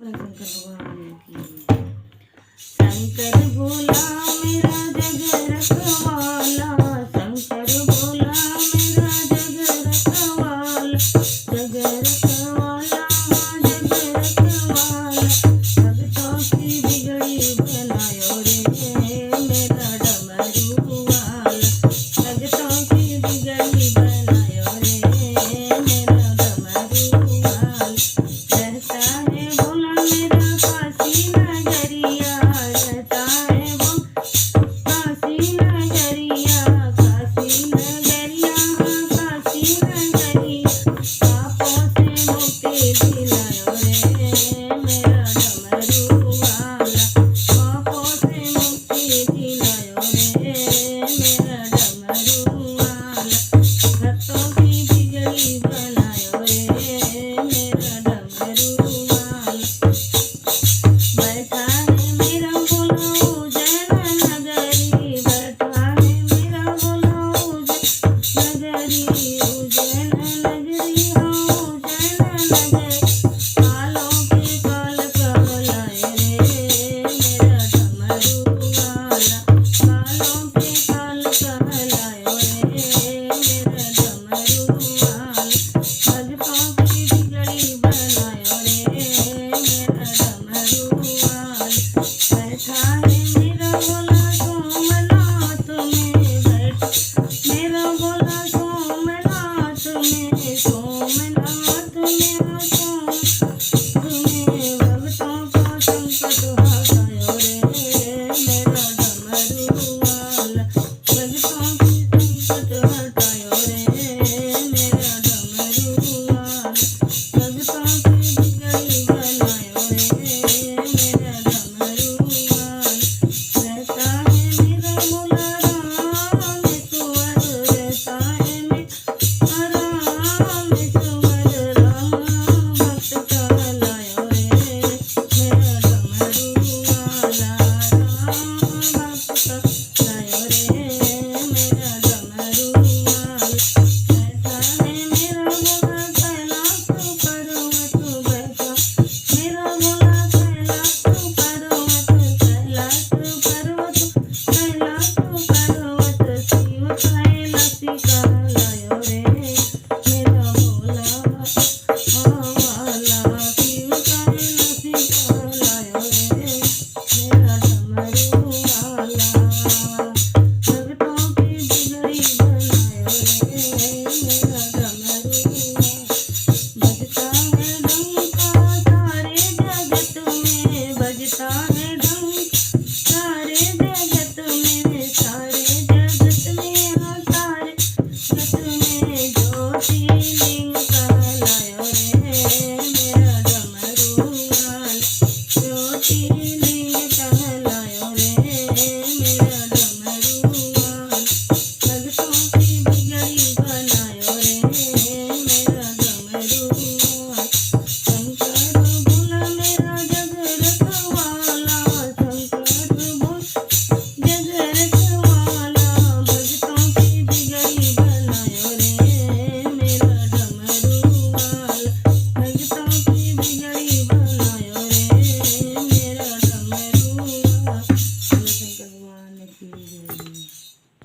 शंकर भोला मेरा जग रखवाला, शंकर भोला मेरा जग रखवाला, जग रखवाला जग रखवाला, भक्तों की बिगड़ी बनायो रे मेरा डमरू वाला, भक्तों की बिगड़ी बनायो रे मेरा डमरू वाला। रहता है भोला मेरा काशी नगरिया, रहता है वो काशी नगरिया, काशी नगरिया काशी नगरिया, पापों से मुक्ति दिलायो रे मेरा